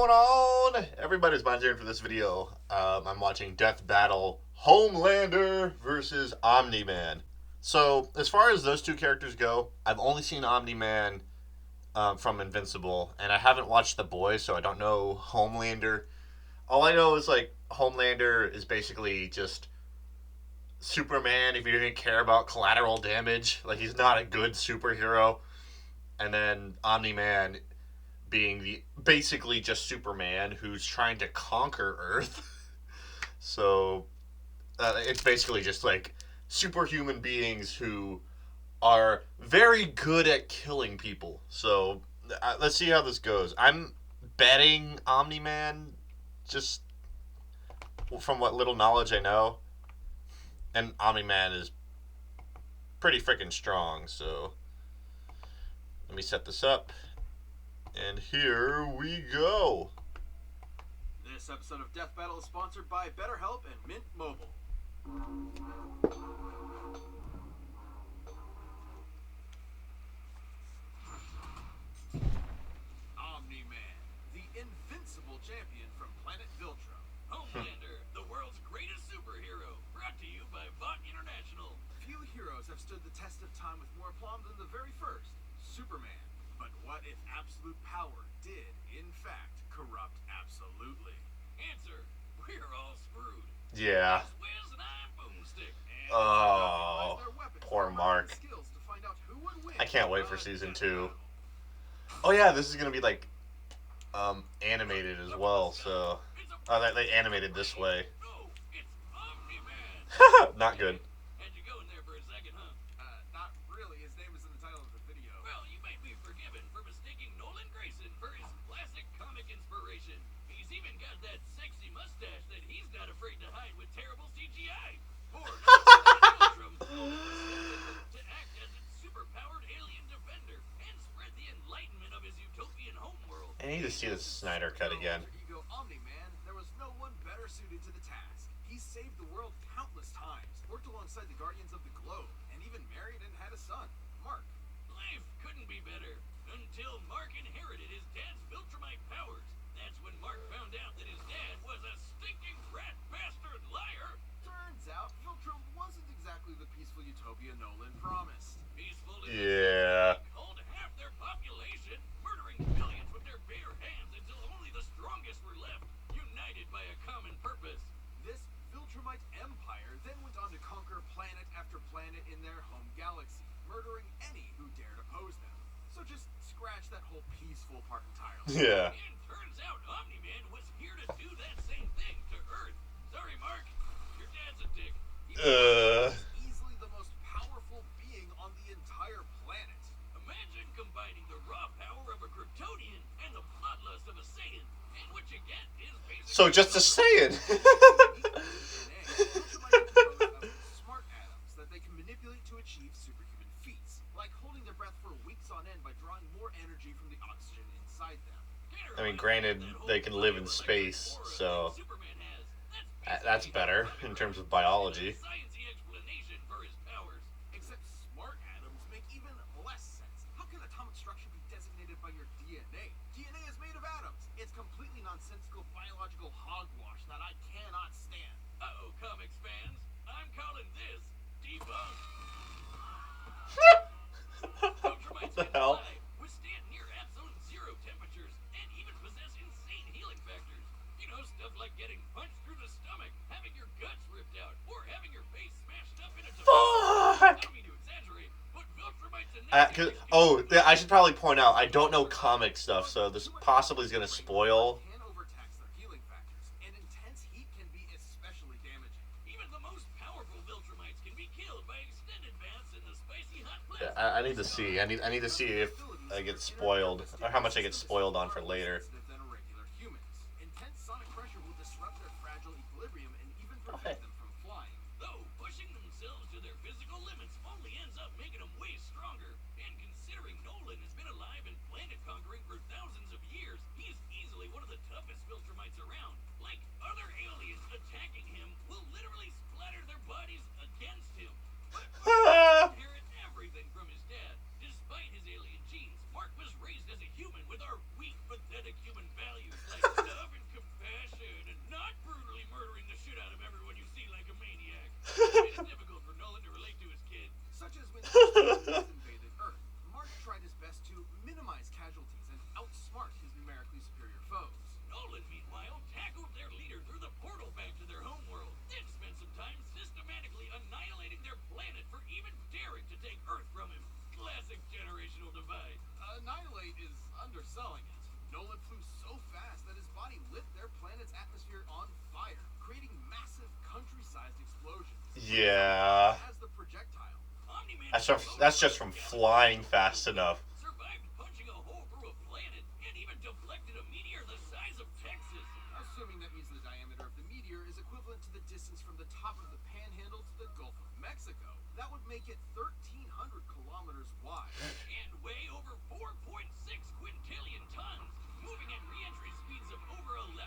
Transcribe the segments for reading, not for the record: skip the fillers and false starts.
going on? Everybody's volunteering for this video. I'm watching Death Battle Homelander versus Omni-Man. So, as far as those two characters go, I've only seen Omni-Man from Invincible, and I haven't watched The Boys, so I don't know Homelander. All I know is, like, Homelander is basically just Superman if you didn't care about collateral damage. Like, he's not a good superhero. And then Omni-Man being the basically just Superman who's trying to conquer Earth. So it's basically just like superhuman beings who are very good at killing people. So let's see how this goes. I'm betting Omni-Man, just from what little knowledge I know. And Omni-Man is pretty freaking strong, so let me set this up. And here we go. This episode of Death Battle is sponsored by BetterHelp and Mint Mobile. Omni-Man, the invincible champion from planet Viltrum. Homelander, the world's greatest superhero. Brought to you by Vought International. Few heroes have stood the test of time with more aplomb than the very first, Superman. But what if absolute power did, in fact, corrupt absolutely? Answer, we're all screwed. Yeah. Oh, poor Mark. I can't wait for season 2. Oh yeah, this is gonna be like animated as well. So, they animated this way. Not good. I need to see the Snyder cut again. Omni-Man, there was no one better suited to the task. He saved the world countless times, worked alongside the Guardians of the Globe, and even married and had a son, Mark. Life couldn't be better until Mark inherited his dad's Viltrumite powers. That's when Mark found out that his dad was a stinking rat bastard liar. Turns out Viltrum wasn't exactly the peaceful utopia Nolan promised. Peaceful is called half their population, murdering billions with their bare hands until only the strongest were left, united by a common purpose. This Viltrumite empire then went on to conquer planet after planet in their home galaxy, murdering any who dared oppose them. So just scratch that whole peaceful part entirely. Yeah. And turns out Omni-Man was here to do that same thing to Earth. Sorry, Mark. Your dad's a dick. Easily the most powerful being on the entire planet. Imagine combining the raw power of a Kryptonian and the bloodlust of a Saiyan. And what you get is basically... So just a Saiyan. Smart atoms that they can manipulate to achieve superhuman feats, like holding their breath for weeks on end by drawing more energy from the oxygen inside them. I mean, granted, they can live in space, so that's better in terms of biology. Except smart atoms make even less sense. How can atomic structure be designated by your DNA? DNA is made of atoms. It's completely nonsensical biological hogwash that I cannot stand. Uh-oh, comics fans. I'm calling this debunked. What the hell? Withstand near absolute zero temperatures and even possess insane healing factors. You know, stuff like getting punched through the stomach, having your guts ripped out, or having your face smashed up in a tomato. I don't mean to exaggerate, but Viltrumites and I should probably point out, I don't know comic stuff, so this possibly is going to spoil. Can overtax their healing factors, and intense heat can be especially damaging. Even the most powerful Viltrumites can be killed by extended baths in the spicy hot Yeah, I need to see. I need to see if I get spoiled, or how much I get spoiled on for later. Intense sonic pressure will disrupt their fragile equilibrium and even prevent them from flying. Though pushing themselves to their physical limits only ends up making them way stronger. And considering Nolan has been alive and planet conquering for thousands of years, he's easily one of the toughest Viltrumites around. Like, other aliens attacking him will literally splatter their bodies against him. But inherit everything from his dad. Despite his alien genes, Mark was raised as a human with our weak, pathetic human Yeah. As the projectile, Omni-Man That's just from flying fast enough. survived punching a hole through a planet and even deflected a meteor the size of Texas. Assuming that means the diameter of the meteor is equivalent to the distance from the top of the Panhandle to the Gulf of Mexico, that would make it 1,300 kilometers wide and weigh over 4.6 quintillion tons. Moving at re-entry speeds of over 11,000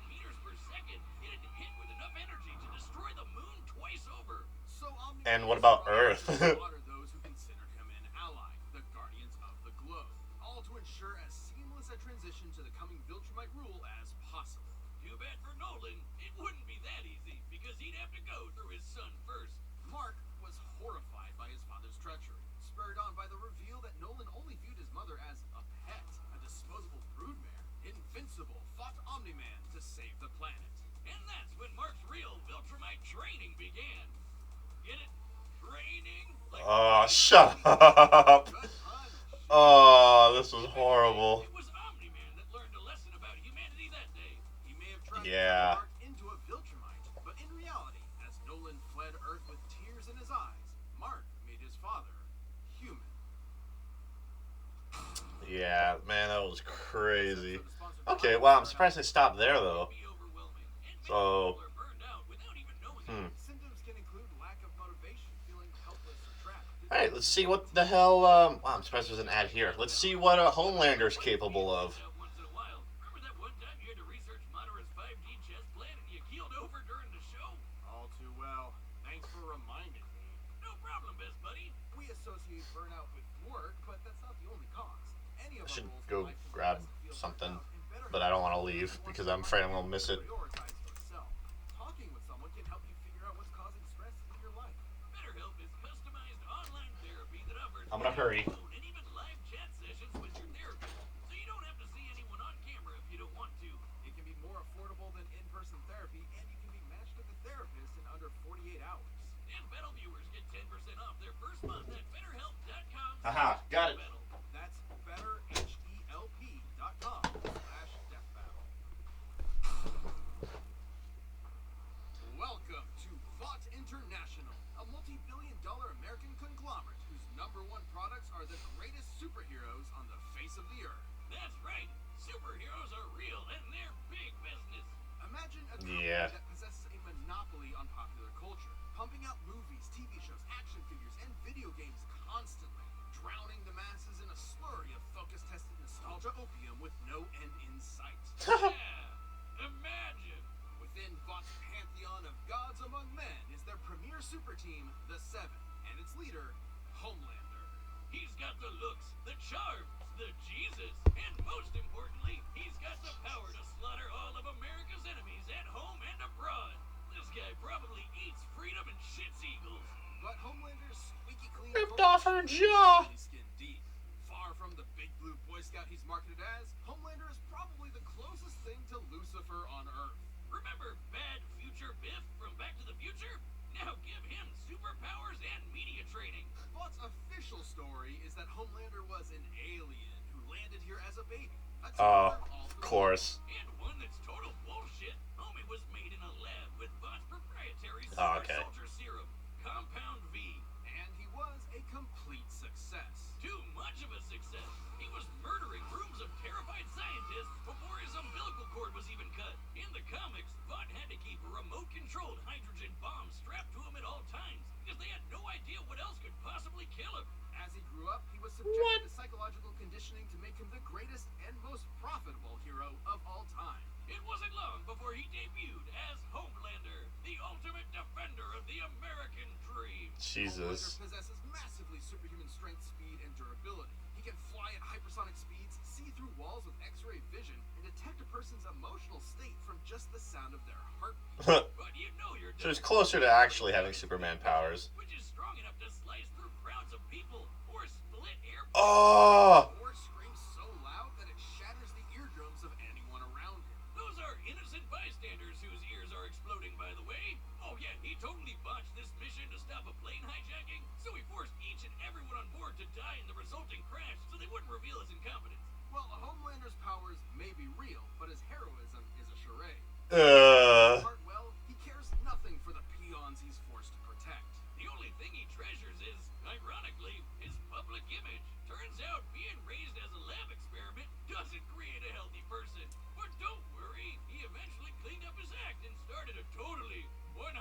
meters per second, it'd hit with enough energy to destroy the moon twice over. So Omni-Man And what about Earth? slaughtered those who considered him an ally, the Guardians of the Globe, all to ensure as seamless a transition to the coming Viltrumite rule as possible. Too bad for Nolan, it wouldn't be that easy, because he'd have to go through his son first. Mark was horrified by his father's treachery, spurred on by the reveal that Nolan only viewed his mother as a pet, a disposable broodmare. Invincible fought Omni-Man to save the planet. And that's when Mark's real Viltrumite training began. Get it? Training? Like Oh, shut up. good punch. Oh, this was horrible. It was Omni-Man that learned a lesson about humanity that day. He may have tried to Yeah. turn Mark into a Viltrumite, but in reality, as Nolan fled Earth with tears in his eyes, Mark made his father human. Yeah, man, that was crazy. Okay, well, I'm surprised they stopped there, though. Be overwhelming, and many So, people are burned out without even knowing it. Symptoms can include lack of motivation, feeling helpless or trapped. Alright, let's see what the hell, wow, I'm surprised there's an ad here. Let's see what Homelander's capable of. Once in a while. Remember that one time you had to research Monterey's 5D chess plan and you keeled over during the show? All too well. Thanks for reminding me. No problem, best buddy. We associate burnout with work, but that's not the only cause. Any of I should our roles in go life can grab cause us to feel something, burnt out, and better but I don't want to leave because I'm afraid I'm going to miss it. prioritize yourself. Talking with someone can help you figure out what's causing stress in your life. BetterHelp is customized online therapy that offers I'm going to hurry. phone and even live chat sessions with your therapist, so you don't have to see anyone on camera if you don't want to. It can be more affordable than in-person therapy, and you can be matched with a therapist in under 48 hours. And Battle viewers get 10% off their first month at BetterHelp.com. Aha, got it. That's BetterHelp.com/deathbattle. Welcome to Vought International, a multi-billion-dollar American conglomerate whose #1 products are the greatest superheroes on the face of the earth. That's right, superheroes are real and they're big business. Imagine a company Yeah. that possesses a monopoly on popular culture, pumping out movies, TV shows, action figures, and video games constantly, drowning the masses in a slurry of focus-tested nostalgia opium with no end in sight. Yeah, imagine. Within Vought's pantheon of gods among men is their premier super team, the Seven, and its leader, Homelander. He's got the looks, the charm, the Jesus, and most importantly, he's got the power to slaughter all of America's enemies at home and abroad. This guy probably eats freedom and shits eagles. But Homelander's squeaky clean Ripped off her jaw. skin deep. Far from the big blue Boy Scout he's marketed as, Homelander is probably the closest thing to Lucifer on Earth. Remember Bad Future Biff from Back to the Future? Now give him superpowers and media training. Vought's official story is that Homelander was an alien who landed here as a baby. A Oh, tumor all of through course. and one that's total bullshit. Homie was made in a lab with Vought's proprietary Oh, super okay. soldier serum, Compound V. And he was a complete success. Too much of a success. He was murdering rooms of terrified scientists before his umbilical cord was even cut. In the comics, Vought had to keep a remote-controlled hydrogen bomb strapped to him at all times because they had no idea what else could possibly kill him. As he grew up, he was subjected to psychological conditioning to make him the greatest and most profitable hero of all time. It wasn't long before he debuted as Homelander, the ultimate defender of the American dream. Jesus. Homelander possesses massively superhuman strength, speed, and durability. He can fly at hypersonic speeds, see through walls with X-ray vision, and detect a person's emotional state from just the sound of their heartbeat. But you know you're So it's closer to actually having Superman powers. which is strong enough to slice through crowds of people or split airplanes. Oh! Or screams so loud that it shatters the eardrums of anyone around him. Those are innocent bystanders whose ears are exploding, by the way. Oh yeah, he totally botched this mission to stop a plane hijacking, so he forced each and everyone on board to die in the resulting crash so they wouldn't reveal his incompetence. Well, Homelander's powers may be real, but his heroism is a charade. Well, he cares nothing for the peons he's forced to protect. totally 100%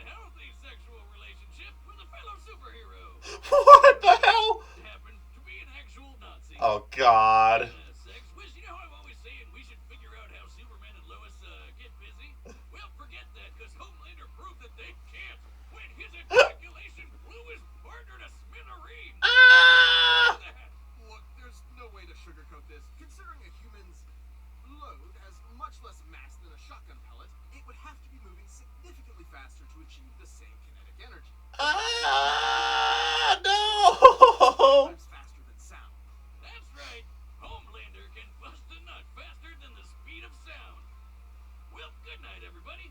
healthy sexual relationship with a fellow superhero. What the hell? Happened to be an actual Nazi. Oh God. Sex wish, you know how I'm always saying we should figure out how Superman and Lois get busy? Well, forget that, because Homelander proved that they can't when his ejaculation blew his partner to smithereens. Ah! Look, there's no way to sugarcoat this. Considering a human's load has much less mass than a shotgun pellet, it would have to be moving significantly faster to achieve the same kinetic energy. Ah! No! Sometimes faster than sound. That's right. Homelander can bust a nut faster than the speed of sound. Well, good night, everybody.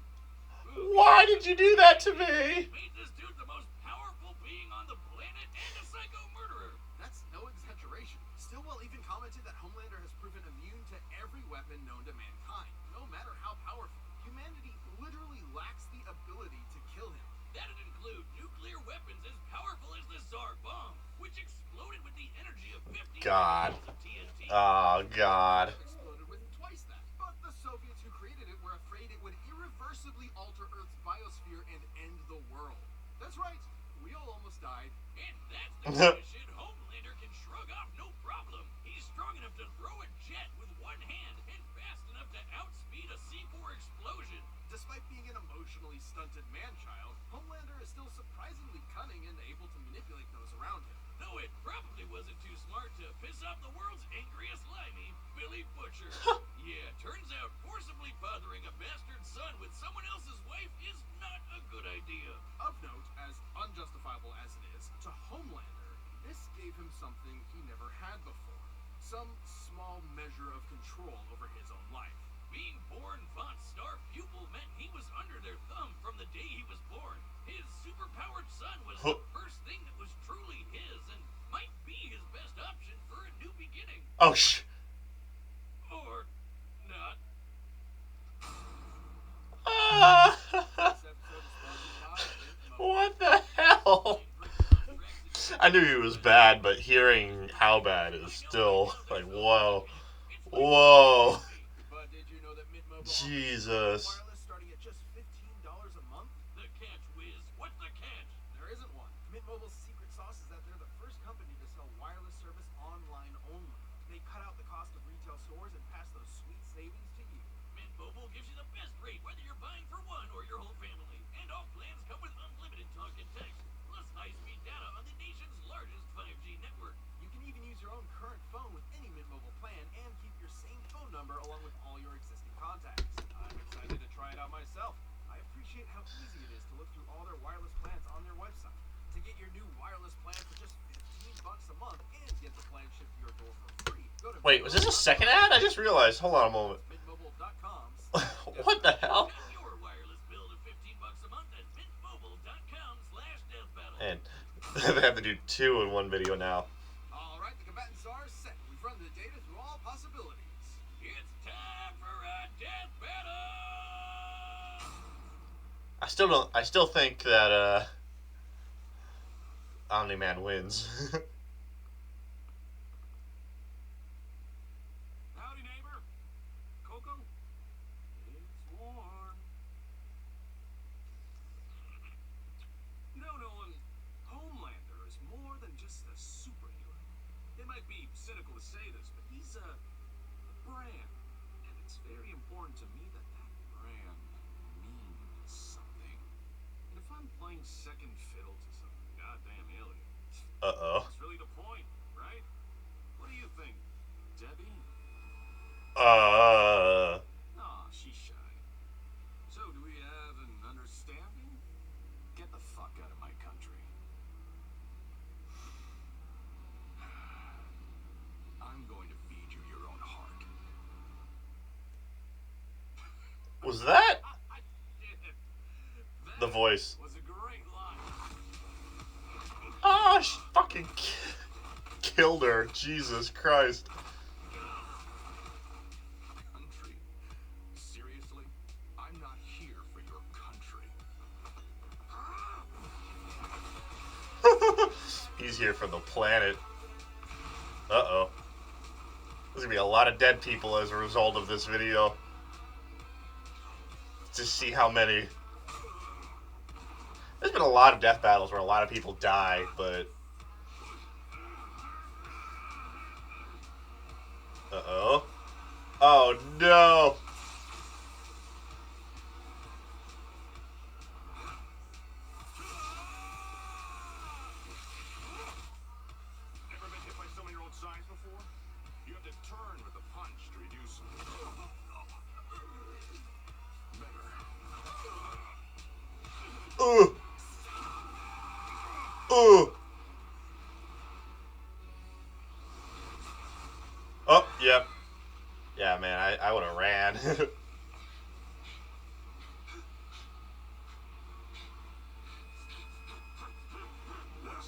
Why did you do that to me? Made this dude the most powerful being on the planet and a psycho murderer. That's no exaggeration. Stillwell even commented that Homelander has proven immune to every weapon known to mankind, no matter how powerful. Humanity literally lacks the ability to kill him. That'd include nuclear weapons as powerful as the Tsar bomb, which exploded with the energy of 50 God. of TNT. Oh God. Exploded with twice that. But the Soviets who created it were afraid it would irreversibly alter Earth's biosphere and end the world. That's right. We all almost died. And that's the kind of shit Homelander can shrug off no problem. He's strong enough to throw a jet with one hand and fast enough to outspeed a C4 explosion. Despite being an emotionally stunted man-child, Homelander is still surprisingly cunning and able to manipulate those around him. Though it probably wasn't too smart to piss off the world's angriest limey, Billy Butcher. Yeah, turns out forcibly fathering a bastard son with someone else's wife is not a good idea. Of note, as unjustifiable as it is, to Homelander, this gave him something he never had before. Some small measure of control over his own life. Being born Vought's star pupil meant he was under their thumb from the day he was born. His superpowered son was the first thing that was truly his and might be his best option for a new beginning. Oh Or not. Ah! This episode is sponsored by Mint Mobile. What the hell? I knew he was bad, but hearing how bad is still like, whoa. Whoa. But did you know that Mint Mobile Jesus. wireless starting at just $15 a month? The catch, Wiz. What's the catch? There isn't one. Mint Mobile's secret sauce is that they're the first company to sell wireless service online only. They cut out the cost of retail stores and pass those sweet savings to you. Mint Mobile gives you the best rate whether you're buying for one or your whole family. And all plans come with unlimited talk and text, plus high-speed data on the nation's largest 5G network. You can even use your own current phone with any Mint Mobile plan and keep your same phone number along with all your existing contacts. I'm excited to try it out myself. I appreciate how easy it is to look through all their wireless plans on their website. To get your new wireless plan for just $15 a month and get the plan shipped to your door for free, go to Wait, was this a second ad? I just realized. Hold on a moment. mintmobile.com. What the hell? Cut your wireless bill to $15 a month at mintmobile.com/deathbattle. And they have to do two in one video now. All right, the combatants are set. We've run the data through all possibilities. It's time for a death battle. I still think that Omni-Man wins. Howdy, neighbor. Coco? It's warm. You know, Nolan, Homelander is more than just a superhero. It might be cynical to say this, but he's a brand. And it's very important to me that that brand means something. And if I'm playing second fiddle to some goddamn alien, Uh-oh. that's really the point, right? What do you think, Debbie? Aw, she's shy. So, do we have an understanding? Get the fuck out of my country. I'm going to feed you your own heart. Was that I did it. the voice? Was a great line. Oh, she fucking killed her. Jesus Christ. Country? Seriously? I'm not here for your country. He's here for the planet. Uh-oh. There's gonna be a lot of dead people as a result of this video. to see how many. There's been a lot of death battles where a lot of people die, but uh-oh. Oh no. Never been hit by so many old signs before? You have to turn with a punch to reduce. Better. Ooh. Ooh. Oh, yep. Yeah, man, I would have ran. What's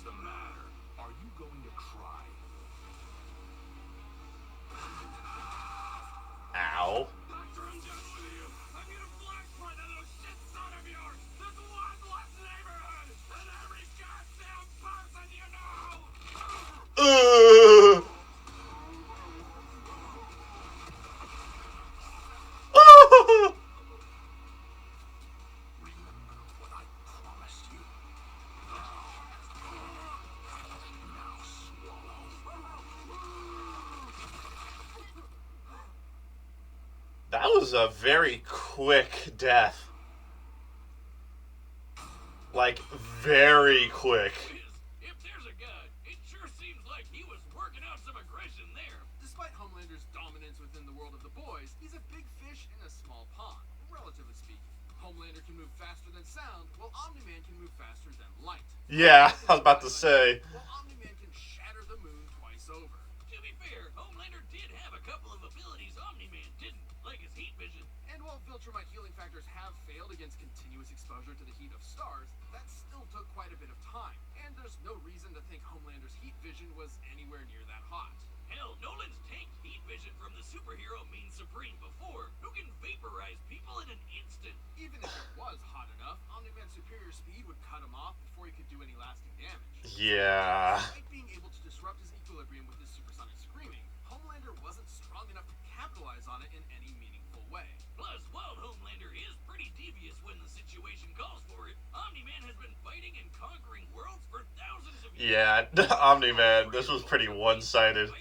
the matter? Are you going to cry? Ow. Doctor, I'm done with you. I'm gonna flashpoint that little shit son of yours. This one less neighborhood, and every goddamn person you know. Ugh. Remember what I promised you. Now swallow. That was a very quick death. Like, very quick. If there's a god, it sure seems like he was working out some aggression there. Despite Homelander's dominance within the world of the boys, he's a big fish in a small pond, relatively speaking. Homelander can move faster than sound, while Omni-Man can move faster than light. Yeah, I was about to say. While Omni-Man can shatter the moon twice over. To be fair, Homelander did have a couple of abilities Omni-Man didn't, like his heat vision. And while Viltrumite healing factors have failed against continuous exposure to the heat of stars, that still took quite a bit of time. And there's no reason to think Homelander's heat vision was anywhere near that hot. Hell, Nolan's tanked heat vision from the superhero Mean Supreme before, who can vaporize people in an instant. Even if it was hot enough, Omni-Man's superior speed would cut him off before he could do any lasting damage. Yeah. Despite being able to disrupt his equilibrium with his supersonic screaming, Homelander wasn't strong enough to capitalize on it in any meaningful way. Plus, while Homelander is pretty devious when the situation calls for it, Omni-Man has been fighting and conquering worlds for thousands of years. Yeah, Omni-Man, this was pretty one-sided.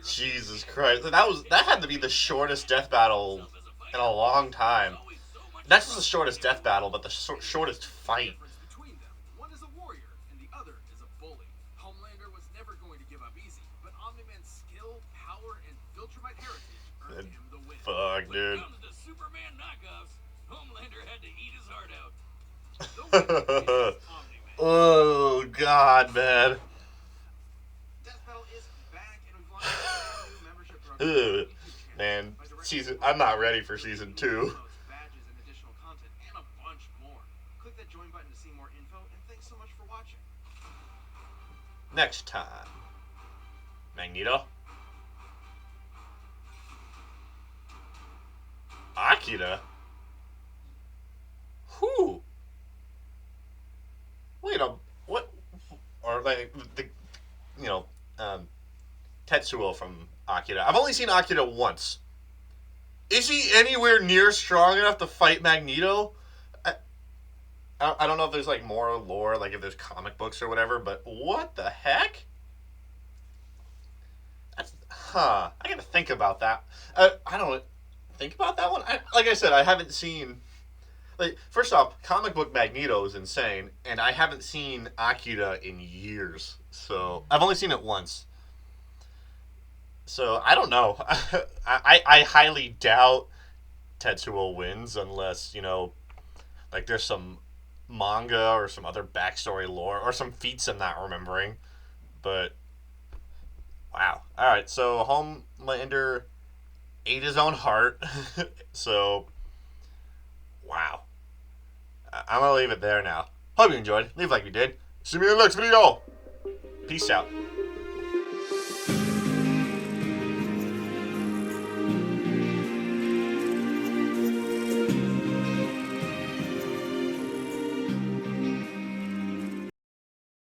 Jesus Christ. That had to be the shortest death battle in a long time. Not just the shortest death battle, but the shortest fight. One is a warrior, and the other is a bully. Homelander was never going to give up easy, but Omni-Man's skill, power, and Viltrumite heritage earned him the win. Fuck, dude. When it comes to Superman knockoffs, Homelander had to eat his heart out. Oh, God, man. Death Battle is back, and we've launched a brand new membership program. Man, I'm not ready for season 2. Badges and additional content, and a bunch more. Click that join button to see more info, and thanks so much for watching. Next time, Magneto, Akira. Who? Wait a what? Or like the Tetsuo from Akira. I've only seen Akira once. Is he anywhere near strong enough to fight Magneto? I don't know if there's like more lore, like if there's comic books or whatever, but what the heck? I gotta think about that. I don't think about that one. Like I said, I haven't seen. Like, first off, comic book Magneto is insane, and I haven't seen Akira in years. So I've only seen it once. So I don't know. I highly doubt Tetsuo wins unless like there's some manga or some other backstory lore or some feats I'm not remembering. But wow. All right. So Homelander ate his own heart. So wow. I'm gonna leave it there now. Hope you enjoyed. Leave like you did. See me in the next video. Peace out.